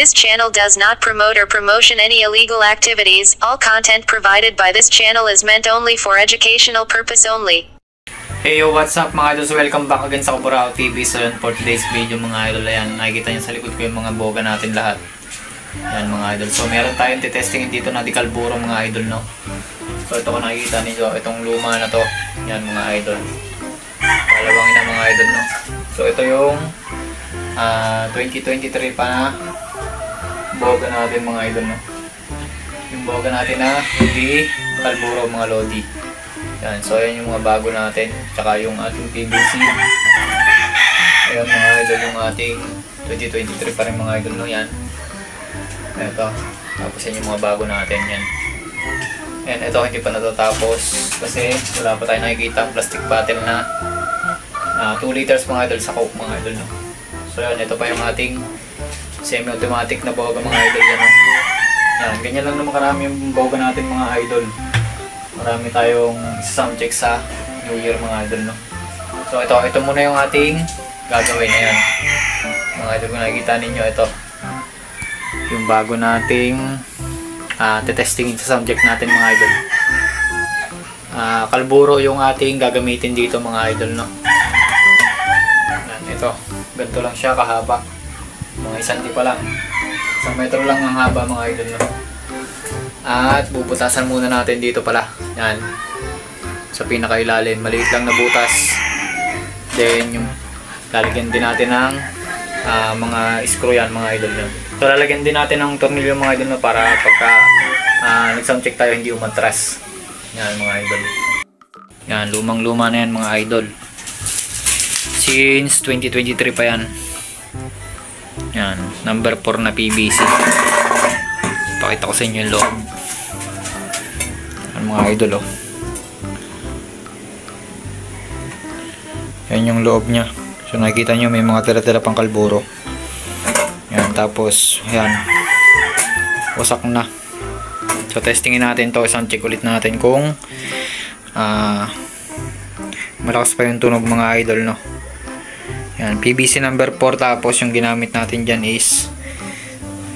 This channel does not promote or promotion any illegal activities. All content provided by this channel is meant only for educational purpose only. Hey yo, what's up mga idols? Welcome back again sa Kaburao TV. So yun, for today's video mga idol, ayan, nakikita nyo sa likod ko yung mga boga natin lahat. Ayan mga idol. So meron tayong titestingin dito na Decalburo mga idol, no? So ito ko nakikita ninyo, itong luma na to. Ayan mga idol. Kalawangin na mga idol, no? So ito yung 2023 pa na boga natin mga idol, no? Yung boga natin na hindi Decalburo mga lodi. Yan, so ayan yung mga bago natin, tsaka yung ating PVC. Ayan mga idol, yung ating 2023 pa rin mga idol, no? Yan. Ito. Tapos yan yung mga bago natin, yan. Ayan, ito hindi pa natatapos kasi wala pa tayo nakikita ang plastic bottle na 2 liters mga idol sa Coke mga idol, no? So yan, ito pa yung ating semi-automatic na boga mga idol, yan, no? Yan, ganyan lang naman karami yung boga natin mga idol. Marami tayong sound check sa New Year mga idol, no? So ito muna yung ating gagawin na yan. Mga idol, kung nakikita ninyo, ito yung bago nating tetestingin sa sound check natin mga idol. Decalburo yung ating gagamitin dito mga idol, no? Yan, ito, ganito lang siya kahaba, mga 1 cm pa lang, 1 metro lang ang haba mga idol, no? At bubutasan muna natin dito pala. Yan. Sa pinakailalim. Maliit lang na butas. Then yung lalagyan din natin ng mga screw yan mga idol. So lalagyan din natin ng tornilyo mga idol, para pagka nag-sound check tayo hindi umatras. Yan mga idol. Yan. Lumang luma na yan mga idol. Since 2023 pa yan. Yan. Number 4 na PVC. Pakita ko sa inyo yung loob. Yan mga idol, oh. Yan yung loob nya. So nakikita nyo may mga tira-tira pang Decalburo. Yan, tapos yan, wasak na. So testingin natin to, isang check ulit natin kung malakas pa yung tunog mga idol, no? Yan, PVC number 4, tapos yung ginamit natin dyan is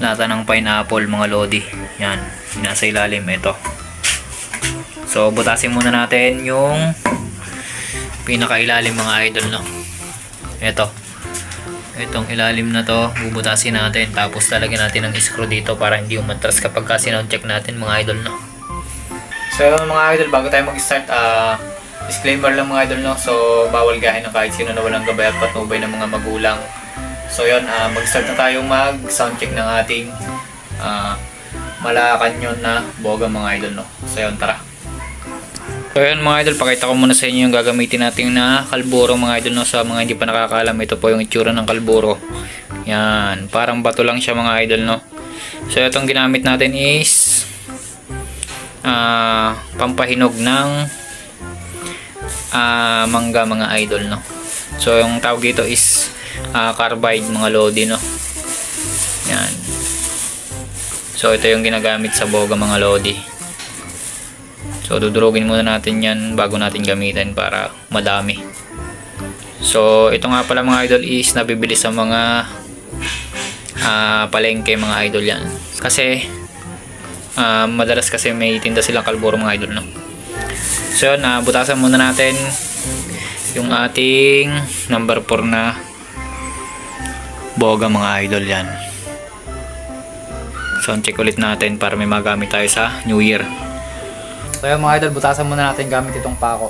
lata ng pineapple mga lodi. Yan, nasa ilalim ito. So butasin muna natin yung pinakailalim mga idol, no? Itong ilalim na to bubutasin natin, tapos lalagyan natin ng screw dito para hindi umatras kapag sound check natin mga idol, no? So mga idol, bago tayo mag-start, disclaimer lang mga idol, no? So bawal gahin ng kahit sino na walang gabay at patnubay ng mga magulang. So yun, mag-start na tayong mag-sound check ng ating Malacanang na boga mga idol, no? So yun, tara. So yun mga idol, pakita ko muna sa inyo yung gagamitin natin na Decalburo mga idol, no? Sa mga hindi pa nakakaalam, ito po yung itsura ng Decalburo. Yan, parang bato lang siya mga idol, no? So itong ginamit natin is pampahinog ng mangga mga idol, no? So yung tawag dito is carbide mga lodi, no? Yan. So ito yung ginagamit sa boga mga lodi. So dudurugin muna natin yan bago natin gamitin para madami. So ito nga pala mga idol is nabibili sa mga palengke mga idol yan. Kasi madalas kasi may tinda silang Decalburo mga idol, no? So yun, butasan muna natin yung ating number 4 na boga mga idol, yan. Sound check ulit natin para may magamit tayo sa New Year. So yan mga idol, butasan muna natin gamit itong pako.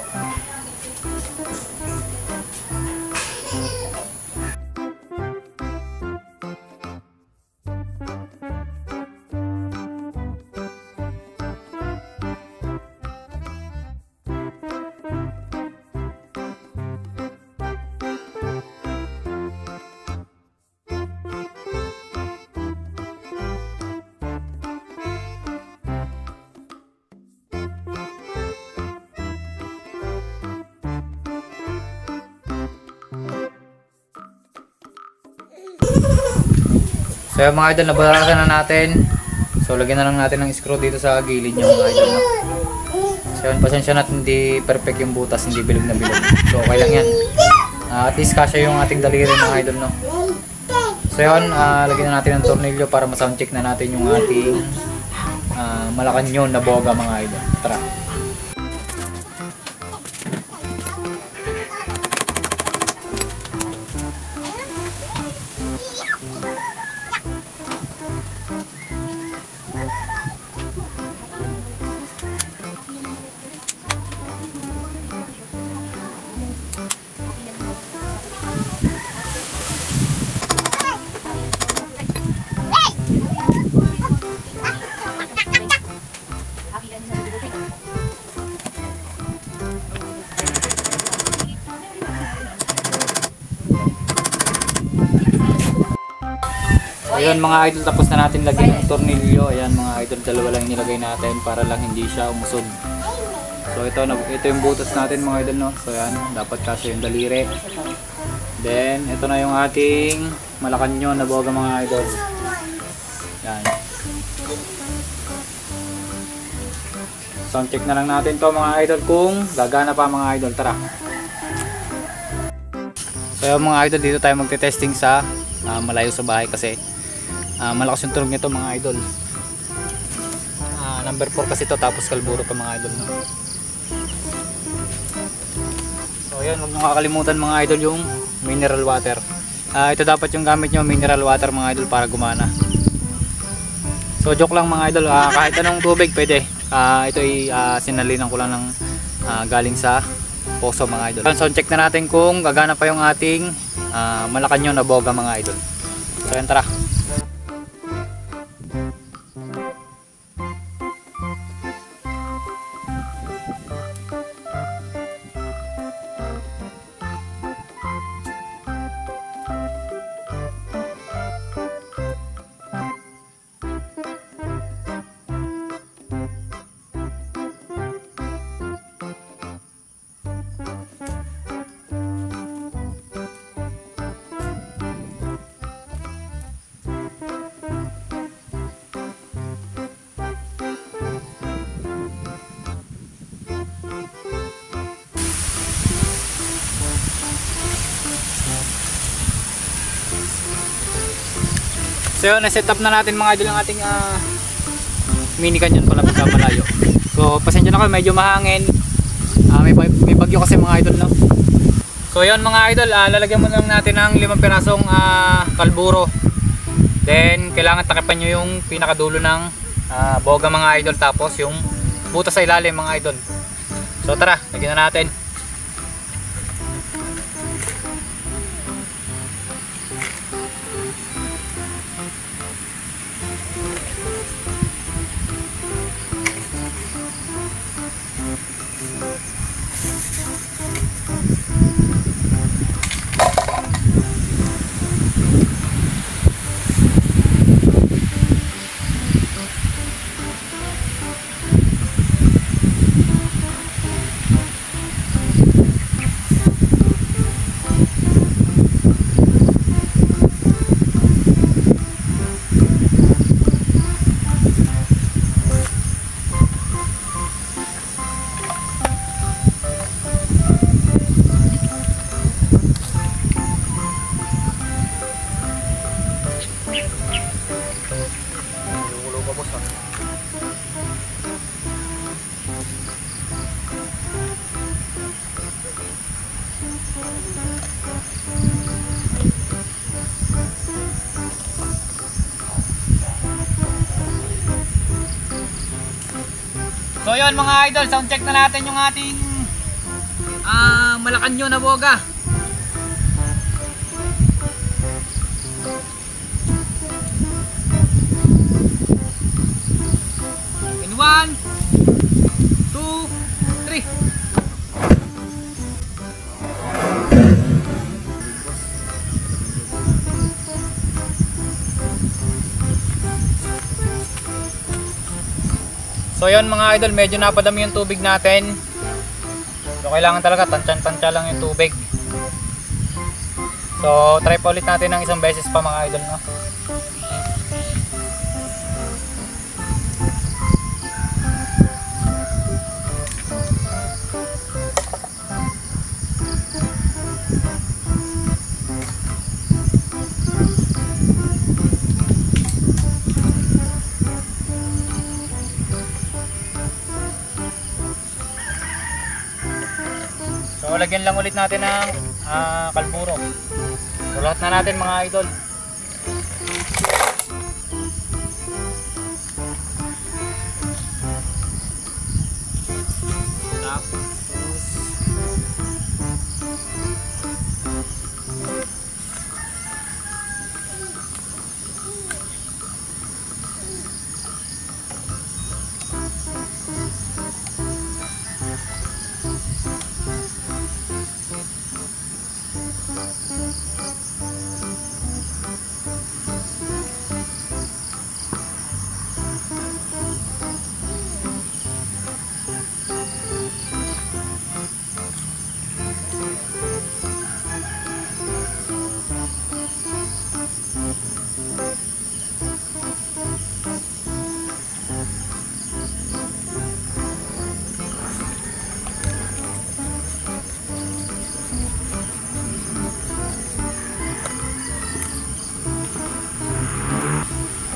So yung mga idol, nabutasan na natin. So lagyan na lang natin ng screw dito sa gilid niya mga idol, no? So yun, pasensya natin hindi perfect yung butas, hindi bilog na bilog. So okay lang yan. At least kasya yung ating daliri mga idol, no? So So yun, lagyan na natin ng tornilyo para ma-sound check na natin yung ating Malacanyon na boga mga idol. Tara. Ayan mga idol, tapos na natin lagyan ng tornilyo. Ayan mga idol, dalawa lang nilagay natin para lang hindi siya umusog. So ito yung butas natin mga idol, no? So ayan, dapat kasi yung daliri. Then ito na yung ating Malacanyon na boga mga idol. Ayan. Sound check na lang natin to mga idol kung gagana pa mga idol. Tara. So ayan mga idol, dito tayo magte-testing sa malayo sa bahay kasi malakas yung tunog nito mga idol. Number 4 kasi ito, tapos kalburo pa mga idol, no? So yun, huwag nyo kakalimutan mga idol yung mineral water. Ito dapat yung gamit nyo, mineral water mga idol, para gumana. So joke lang mga idol, kahit anong tubig pwede. Ito ay sinalinan ko lang ng galing sa poso mga idol. So check na natin kung gagana pa yung ating Malacanyon na boga mga idol. So yan, tara. So yun, na-set up na natin mga idol ang ating mini canyon pala pagka malayo. So pasensya na kayo, medyo mahangin. May bagyo kasi mga idol, no? So yun mga idol, lalagyan mo lang natin ng 5 pirasong kalburo. Then kailangan takipan nyo yung pinakadulo ng boga mga idol, tapos yung butas sa ilalim mga idol. So tara, lagyan na natin. So yun mga idol, sound check na natin yung ating Malacanyon na boga. In 1, 2, 3. So yun mga idol, medyo napadami yung tubig natin. So kailangan talaga tansya-tansya lang yung tubig. So try pa ulit natin ng isang beses pa mga idol, no? lagyan lang ulit natin ng kalburo. So lahat na natin mga idol.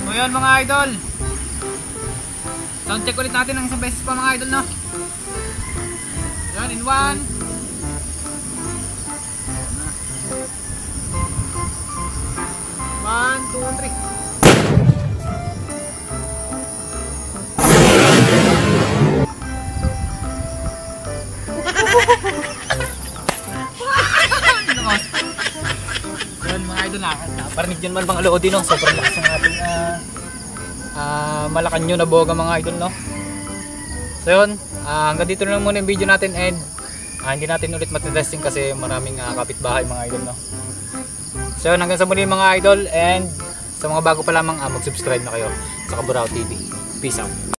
So yun mga idol, sound check ulit natin ng isang beses pa mga idol, no? Yan, in 1 1, 2, 3. Yun mga idol, naparinig yun man mga lodi, no? Sobrang lakas ng ating Malacanang na boga mga idol, no? So yun, hanggang dito na lang muna yung video natin, and hindi natin ulit matitesting kasi maraming kapitbahay mga idol, no? So yun, hanggang sa muli mga idol, and sa mga bago pa lamang mag-subscribe na kayo sa Kaburao TV. Peace out.